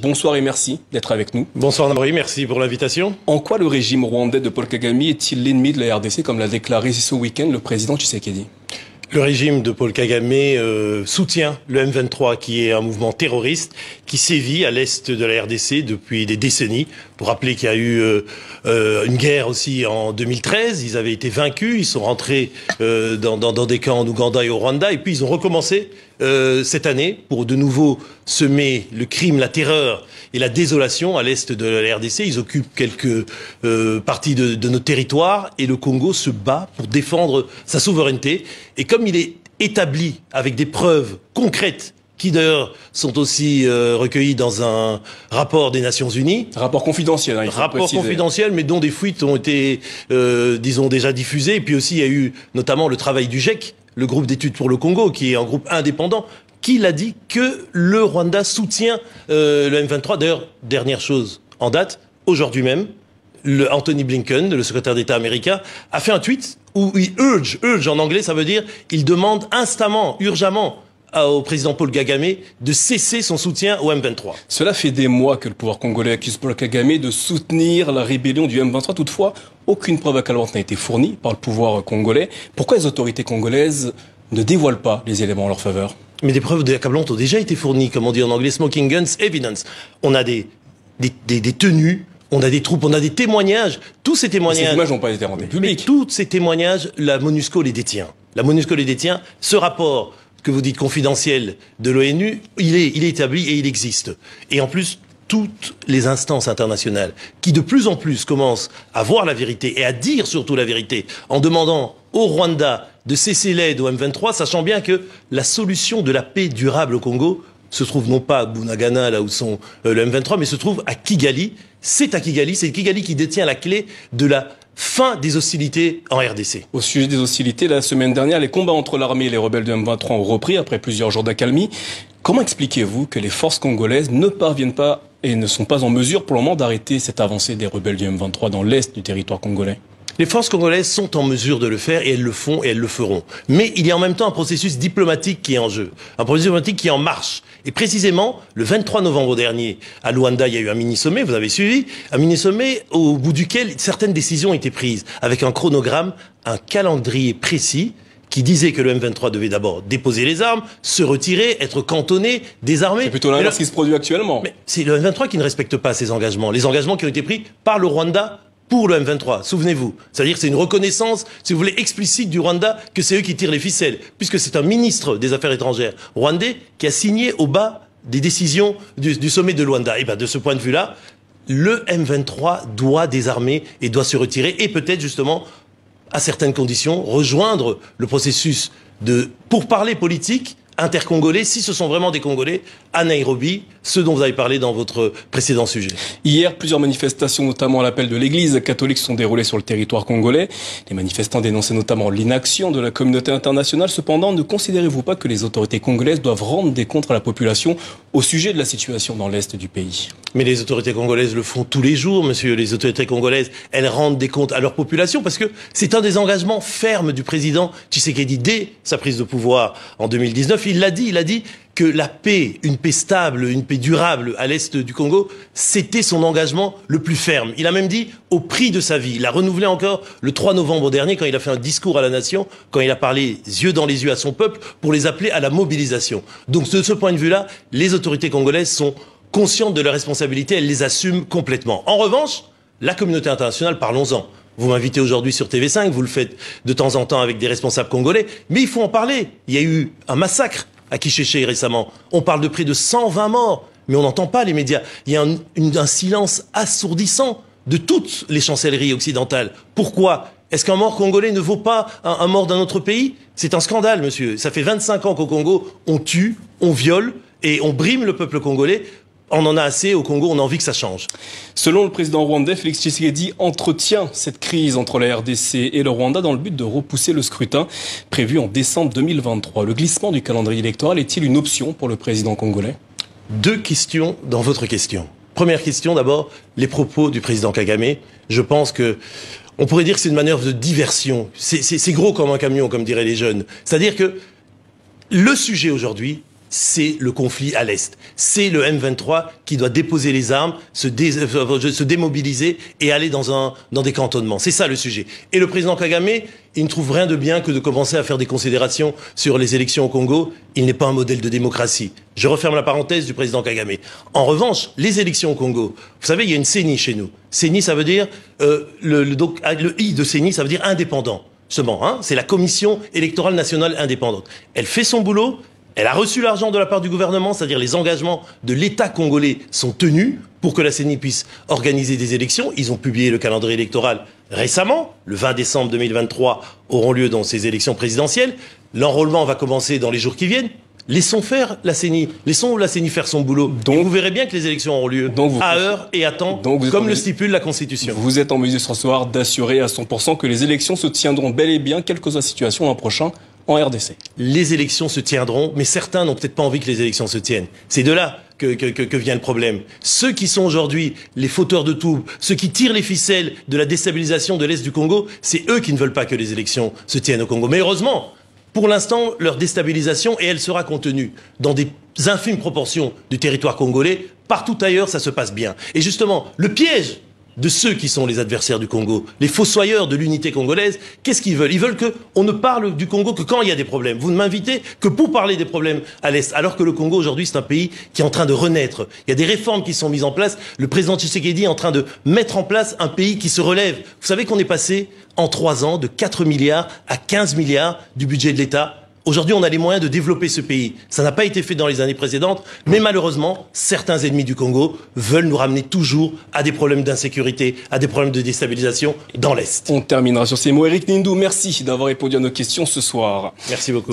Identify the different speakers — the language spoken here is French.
Speaker 1: Bonsoir et merci d'être avec nous.
Speaker 2: Bonsoir Nabri, merci pour l'invitation.
Speaker 1: En quoi le régime rwandais de Paul Kagame est-il l'ennemi de la RDC, comme l'a déclaré ce week-end le président Tshisekedi?
Speaker 2: Le régime de Paul Kagame soutient le M23, qui est un mouvement terroriste qui sévit à l'est de la RDC depuis des décennies. Pour rappeler qu'il y a eu une guerre aussi en 2013, ils avaient été vaincus, ils sont rentrés dans des camps en Ouganda et au Rwanda, et puis ils ont recommencé cette année pour de nouveau semer le crime, la terreur et la désolation à l'est de la RDC. Ils occupent quelques parties de nos territoires et le Congo se bat pour défendre sa souveraineté. Et comme il est établi avec des preuves concrètes, qui d'ailleurs sont aussi recueillies dans un rapport des Nations Unies.
Speaker 1: Rapport confidentiel, hein, il faut
Speaker 2: rapport
Speaker 1: préciser.
Speaker 2: confidentiel, mais dont des fuites ont été, disons, déjà diffusées. Et puis aussi, il y a eu notamment le travail du GIEC, le groupe d'études pour le Congo, qui est un groupe indépendant, qui l'a dit que le Rwanda soutient le M23. D'ailleurs, dernière chose en date, aujourd'hui même, Anthony Blinken, le secrétaire d'État américain, a fait un tweet où il urge en anglais, ça veut dire, il demande instamment, urgemment, au président Paul Kagame de cesser son soutien au M23.
Speaker 1: Cela fait des mois que le pouvoir congolais accuse Paul Kagame de soutenir la rébellion du M23. Toutefois, aucune preuve accablante n'a été fournie par le pouvoir congolais. Pourquoi les autorités congolaises ne dévoilent pas les éléments en leur faveur?
Speaker 2: Mais des preuves accablantes ont déjà été fournies, comme on dit en anglais, smoking guns evidence. On a des tenues, on a des troupes, on a des témoignages. Tous ces témoignages...
Speaker 1: Ces images n'ont pas été rendues publiques.
Speaker 2: Tous ces témoignages, la MONUSCO les détient. La MONUSCO les détient. Ce rapport que vous dites confidentiel de l'ONU, il est établi et il existe. Et en plus, toutes les instances internationales qui de plus en plus commencent à voir la vérité et à dire surtout la vérité en demandant au Rwanda de cesser l'aide au M23, sachant bien que la solution de la paix durable au Congo se trouve non pas à Bunagana, là où sont le M23, mais se trouve à Kigali. C'est Kigali qui détient la clé de la fin des hostilités en RDC.
Speaker 1: Au sujet des hostilités, la semaine dernière, les combats entre l'armée et les rebelles du M23 ont repris après plusieurs jours d'accalmie. Comment expliquez-vous que les forces congolaises ne parviennent pas et ne sont pas en mesure pour le moment d'arrêter cette avancée des rebelles du M23 dans l'est du territoire congolais?
Speaker 2: Les forces congolaises sont en mesure de le faire et elles le font et elles le feront. Mais il y a en même temps un processus diplomatique qui est en jeu, un processus diplomatique qui est en marche. Et précisément, le 23 novembre dernier, à Luanda, il y a eu un mini-sommet, vous avez suivi, un mini-sommet au bout duquel certaines décisions ont été prises, avec un chronogramme, un calendrier précis, qui disait que le M23 devait d'abord déposer les armes, se retirer, être cantonné, désarmé.
Speaker 1: C'est plutôt l'inverse qui se produit actuellement.
Speaker 2: Mais c'est le M23 qui ne respecte pas ces engagements. Les engagements qui ont été pris par le Rwanda pour le M23, souvenez-vous. C'est-à-dire que c'est une reconnaissance, si vous voulez, explicite du Rwanda que c'est eux qui tirent les ficelles, puisque c'est un ministre des Affaires étrangères rwandais qui a signé au bas des décisions du sommet de Luanda. Et bien, de ce point de vue-là, le M23 doit désarmer et doit se retirer et peut-être justement, à certaines conditions, rejoindre le processus de pourparlers politiques intercongolais, si ce sont vraiment des Congolais, à Nairobi, ce dont vous avez parlé dans votre précédent sujet.
Speaker 1: Hier, plusieurs manifestations, notamment à l'appel de l'Église catholique, se sont déroulées sur le territoire congolais. Les manifestants dénonçaient notamment l'inaction de la communauté internationale. Cependant, ne considérez-vous pas que les autorités congolaises doivent rendre des comptes à la population au sujet de la situation dans l'est du pays?
Speaker 2: Mais les autorités congolaises le font tous les jours, monsieur. Les autorités congolaises, elles rendent des comptes à leur population parce que c'est un des engagements fermes du président Tshisekedi dès sa prise de pouvoir en 2019. Il a dit que la paix, une paix stable, une paix durable à l'est du Congo, c'était son engagement le plus ferme. Il a même dit au prix de sa vie. Il a renouvelé encore le 3 novembre dernier quand il a fait un discours à la nation, quand il a parlé yeux dans les yeux à son peuple pour les appeler à la mobilisation. Donc de ce point de vue-là, les autorités congolaises sont conscientes de leurs responsabilités, elles les assument complètement. En revanche, la communauté internationale, parlons-en. Vous m'invitez aujourd'hui sur TV5, vous le faites de temps en temps avec des responsables congolais, mais il faut en parler. Il y a eu un massacre à Kicheche récemment. On parle de près de 120 morts, mais on n'entend pas les médias. Il y a un silence assourdissant de toutes les chancelleries occidentales. Pourquoi? Est-ce qu'un mort congolais ne vaut pas un mort d'un autre pays? C'est un scandale, monsieur. Ça fait 25 ans qu'au Congo, on tue, on viole et on brime le peuple congolais. On en a assez au Congo, on a envie que ça change.
Speaker 1: Selon le président rwandais, Félix Tshisekedi entretient cette crise entre la RDC et le Rwanda dans le but de repousser le scrutin prévu en décembre 2023. Le glissement du calendrier électoral est-il une option pour le président congolais?
Speaker 2: Deux questions dans votre question. Première question, d'abord, les propos du président Kagame. Je pense que on pourrait dire que c'est une manœuvre de diversion. C'est gros comme un camion, comme diraient les jeunes. C'est-à-dire que le sujet aujourd'hui, c'est le conflit à l'Est. C'est le M23 qui doit déposer les armes, se démobiliser et aller dans des cantonnements. C'est ça le sujet. Et le président Kagame, il ne trouve rien de bien que de commencer à faire des considérations sur les élections au Congo. Il n'est pas un modèle de démocratie. Je referme la parenthèse du président Kagame. En revanche, les élections au Congo, vous savez, il y a une CENI chez nous. CENI, ça veut dire, le I de CENI, ça veut dire indépendant. Hein, c'est la Commission électorale nationale indépendante. Elle fait son boulot. Elle a reçu l'argent de la part du gouvernement, c'est-à-dire les engagements de l'État congolais sont tenus pour que la CENI puisse organiser des élections. Ils ont publié le calendrier électoral récemment. Le 20 décembre 2023 auront lieu dans ces élections présidentielles. L'enrôlement va commencer dans les jours qui viennent. Laissons faire la CENI. Laissons la CENI faire son boulot. Donc, et vous verrez bien que les élections auront lieu à heure et à temps, comme le stipule la Constitution.
Speaker 1: Vous êtes en mesure ce soir d'assurer à 100% que les élections se tiendront bel et bien, quelle que soit la situation l'an prochain, en RDC.
Speaker 2: Les élections se tiendront, mais certains n'ont peut-être pas envie que les élections se tiennent. C'est de là que vient le problème. Ceux qui sont aujourd'hui les fauteurs de tout, ceux qui tirent les ficelles de la déstabilisation de l'Est du Congo, c'est eux qui ne veulent pas que les élections se tiennent au Congo. Mais heureusement, pour l'instant, leur déstabilisation, et elle sera contenue dans des infimes proportions du territoire congolais, partout ailleurs, ça se passe bien. Et justement, le piège de ceux qui sont les adversaires du Congo, les fossoyeurs de l'unité congolaise, qu'est-ce qu'ils veulent? Ils veulent qu'on ne parle du Congo que quand il y a des problèmes. Vous ne m'invitez que pour parler des problèmes à l'Est, alors que le Congo aujourd'hui c'est un pays qui est en train de renaître. Il y a des réformes qui sont mises en place. Le président Tshisekedi est en train de mettre en place un pays qui se relève. Vous savez qu'on est passé en 3 ans de 4 milliards à 15 milliards du budget de l'État. Aujourd'hui, on a les moyens de développer ce pays. Ça n'a pas été fait dans les années précédentes, mais malheureusement, certains ennemis du Congo veulent nous ramener toujours à des problèmes d'insécurité, à des problèmes de déstabilisation dans l'Est.
Speaker 1: On terminera sur ces mots. Eric Nindou, merci d'avoir répondu à nos questions ce soir.
Speaker 2: Merci beaucoup.